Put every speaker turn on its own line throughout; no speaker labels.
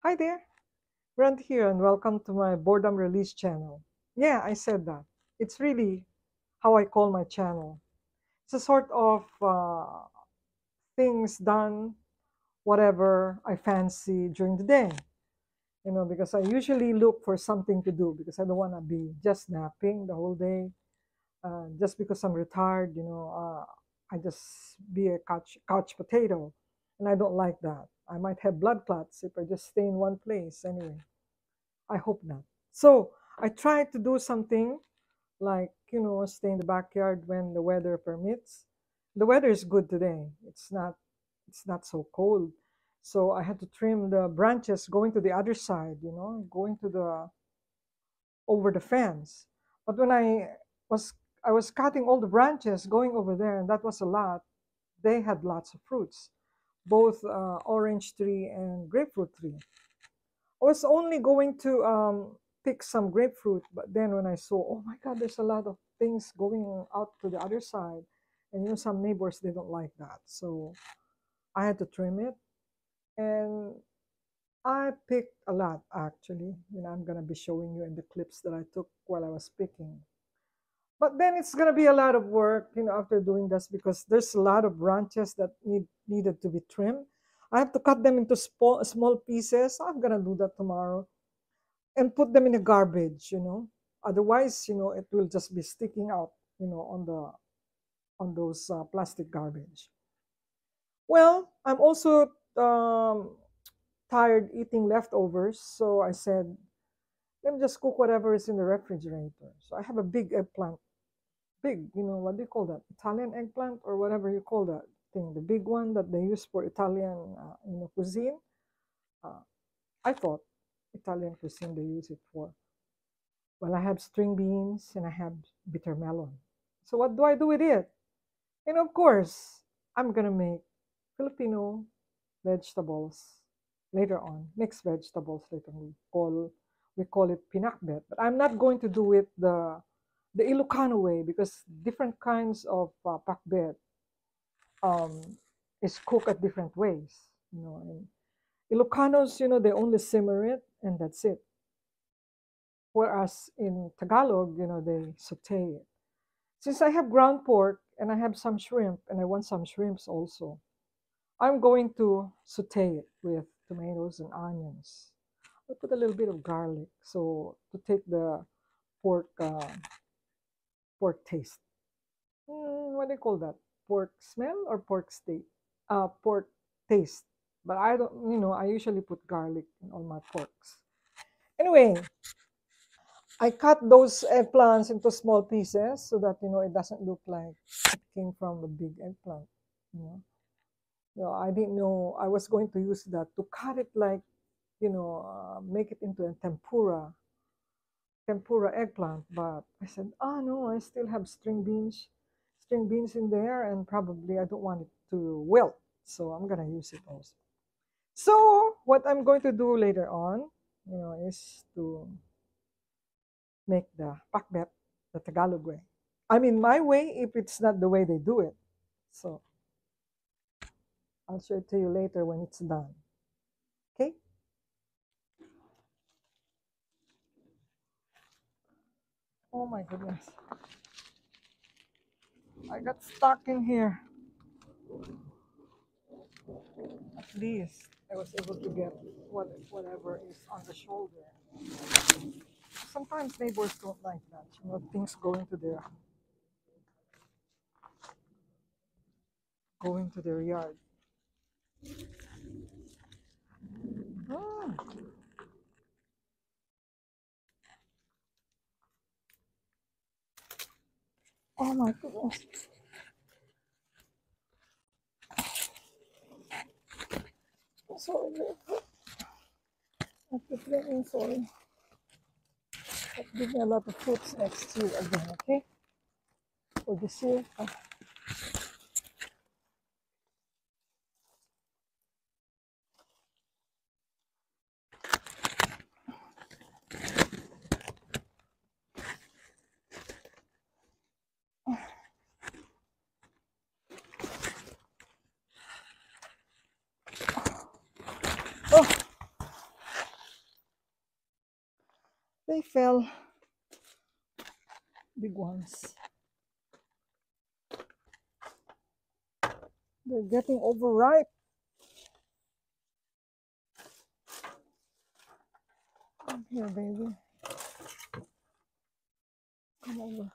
Hi there, Grant here, and welcome to my boredom release channel. Yeah, I said that. It's really how I call my channel. It's a sort of things done, whatever I fancy during the day. Because I usually look for something to do because I don't want to be just napping the whole day. Just because I'm retired, I just be a couch potato, and I don't like that. I might have blood clots if I just stay in one place anyway. I hope not. So I try to do something like, stay in the backyard when the weather permits. The weather is good today. It's not so cold. So I had to trim the branches going to the other side, going to the over the fence. But when was I was cutting all the branches going over there, and that was a lot. They had lots of fruits, both orange tree and grapefruit tree. I was only going to pick some grapefruit, but then when I saw, oh my God, there's a lot of things going out to the other side, and some neighbors they don't like that, so I had to trim it, and I picked a lot actually. I'm gonna be showing you in the clips that I took while I was picking. But then it's gonna be a lot of work, after doing this because there's a lot of branches that needed to be trimmed. I have to cut them into small pieces. I'm gonna do that tomorrow and put them in the garbage. Otherwise, it will just be sticking out, on those plastic garbage. Well, I'm also tired eating leftovers, so I said, let me just cook whatever is in the refrigerator. So I have a big eggplant. Big, what do you call that? Italian eggplant or whatever you call that thing. The big one that they use for Italian, cuisine. Uh, I thought Italian cuisine they use it for. Well, I have string beans and I have bitter melon. So what do I do with it? And of course, I'm gonna make Filipino vegetables later on, mixed vegetables later on. We call it pinakbet, but I'm not going to do it the Ilocano way because different kinds of pakbet um, is cooked at different ways. And Ilocanos, they only simmer it and that's it. Whereas in Tagalog, they saute it. Since I have ground pork and I have some shrimp and I want some shrimps also, I'm going to saute it with tomatoes and onions. I'll put a little bit of garlic so to take the pork pork taste. What do you call that? Pork smell or pork state? Pork taste. But I don't, I usually put garlic in all my porks. Anyway, I cut those eggplants into small pieces so that it doesn't look like it came from a big eggplant. You know, I didn't know I was going to use that to cut it like make it into a tempura eggplant. But I said, oh no, I still have string beans in there, and probably I don't want it to wilt, so I'm gonna use it also. So what I'm going to do later on, is to make the pakbet the Tagalog way. I mean, my way if it's not the way they do it. So I'll show it to you later when it's done. Okay? Oh my goodness. I got stuck in here. At least I was able to get whatever is on the shoulder. Sometimes neighbors don't like that, things going to their yard. Ah, oh my goodness. Sorry, I have to bring in, sorry. Give me a lot of fruits next year again, okay? For this year. Oh, they fell. Big ones. They're getting overripe. Come here, baby. Come over.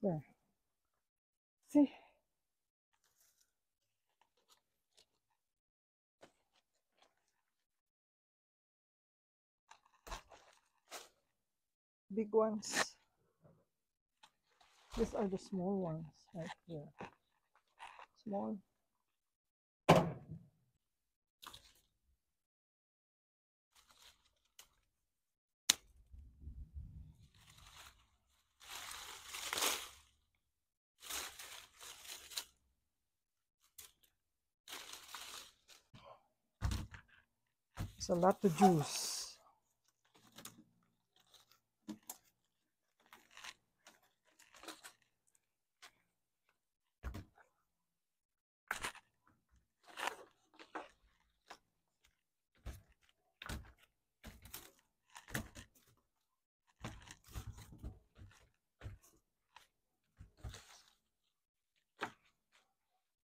There. See? Big ones. These are the small ones right here. Small. It's a lot to juice.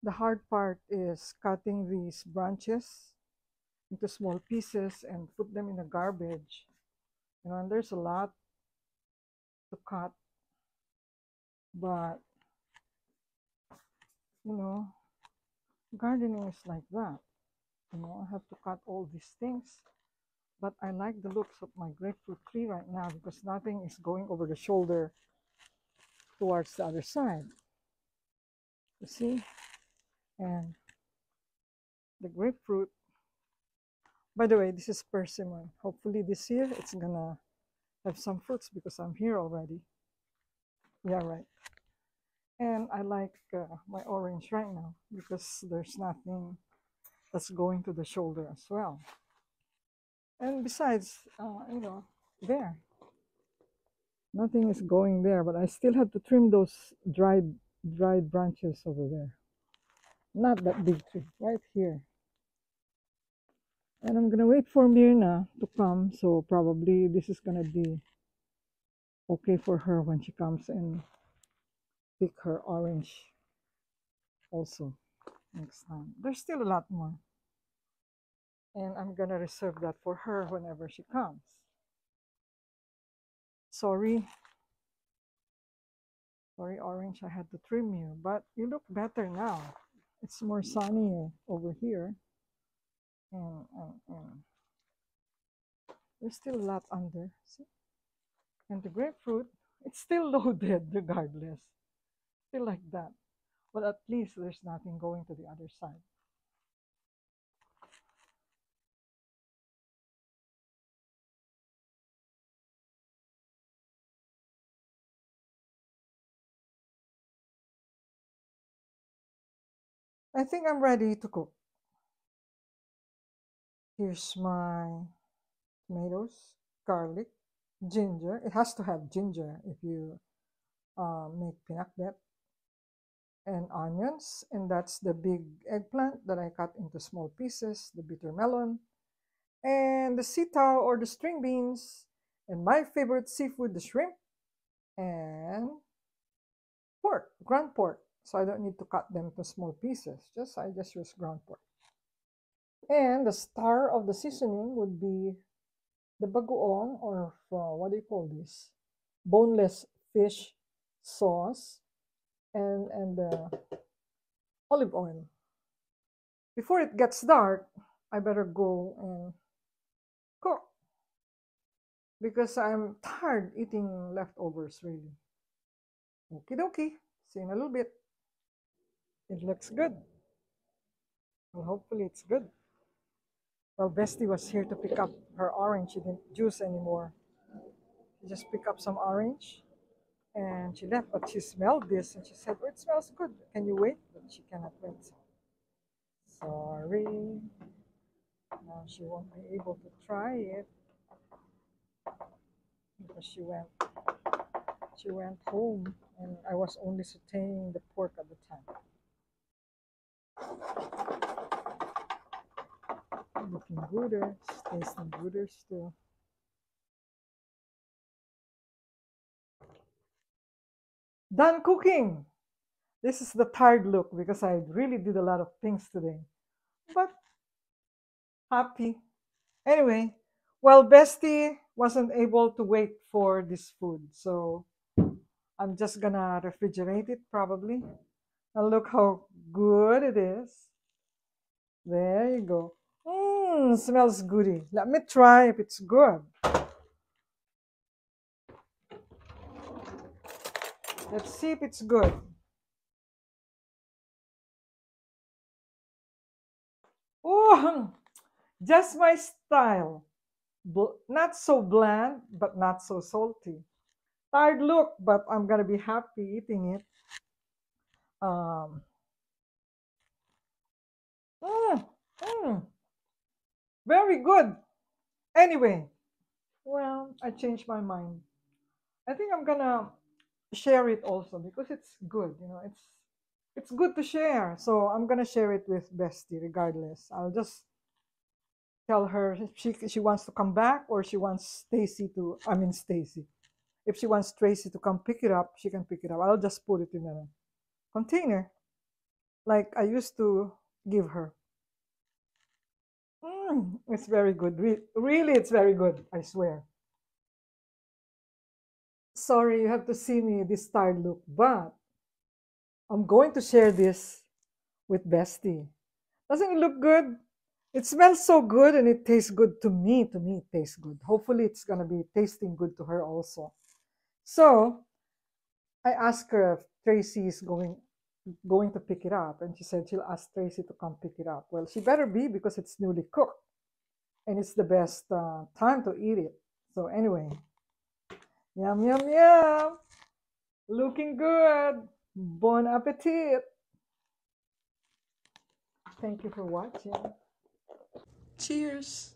The hard part is cutting these branches into small pieces and put them in the garbage. You know, and there's a lot to cut, but you know, gardening is like that. You know, I have to cut all these things, but I like the looks of my grapefruit tree right now because nothing is going over the shoulder towards the other side. You see? And the grapefruit, by the way, this is persimmon. Hopefully this year it's gonna have some fruits because I'm here already. Yeah, right. And I like my orange right now because there's nothing that's going to the shoulder as well. And besides, you know, there, nothing is going there, but I still have to trim those dried branches over there. Not that big tree, right here. And I'm gonna wait for Mirna to come, so probably this is gonna be okay for her when she comes and pick her orange also next time. There's still a lot more. And I'm gonna reserve that for her whenever she comes. Sorry, orange, I had to trim you, but you look better now. It's more sunnier over here. And there's still a lot under. See? And the grapefruit, it's still loaded regardless. Still like that. But at least there's nothing going to the other side. I think I'm ready to cook. Here's my tomatoes, garlic, ginger. It has to have ginger if you make pinakbet, and onions. And that's the big eggplant that I cut into small pieces, the bitter melon, and the sitaw or the string beans, and my favorite seafood, the shrimp, and pork, ground pork. So I don't need to cut them to small pieces. I just use ground pork. And the star of the seasoning would be the bagoong, or what do you call this? Boneless fish sauce, and the olive oil. Before it gets dark, I better go and cook because I'm tired eating leftovers, really. Okie dokie. See you in a little bit. It looks good. Well, hopefully it's good. Well, Bestie was here to pick up her orange. She didn't juice anymore. She just picked up some orange and she left, but she smelled this and she said, "Oh, it smells good. Can you wait?" But she cannot wait. Sorry. Now she won't be able to try it because she went home and I was only sauteing the pork at the time. Looking gooder, tasting gooder still. Done cooking. This is the tired look because I really did a lot of things today. But happy. Anyway, well, Bestie wasn't able to wait for this food, so I'm just gonna refrigerate it probably. And look how good it is. There you go. Mmm, smells goody. Let me try if it's good. Let's see if it's good. Oh, just my style. Not so bland, but not so salty. Tired look, but I'm gonna be happy eating it. Um, mm, mm, very good. Anyway, well, I changed my mind. I think I'm gonna share it also because it's good. It's good to share. So I'm gonna share it with Bestie regardless. I'll just tell her if she wants to come back or she wants Stacy to. I mean Stacy. If she wants Tracy to come pick it up, she can pick it up. I'll just put it in a container like I used to give her. It's very good. Really, it's very good. I swear. Sorry, you have to see me this tired look, but I'm going to share this with Bestie. Doesn't it look good? It smells so good and it tastes good to me. To me, it tastes good. Hopefully, it's gonna be tasting good to her also. So I asked her if Tracy is going to pick it up, and she said she'll ask Tracy to come pick it up. Well, she better be because it's newly cooked and it's the best time to eat it. So anyway, yum yum yum, looking good. Bon appetit. Thank you for watching. Cheers.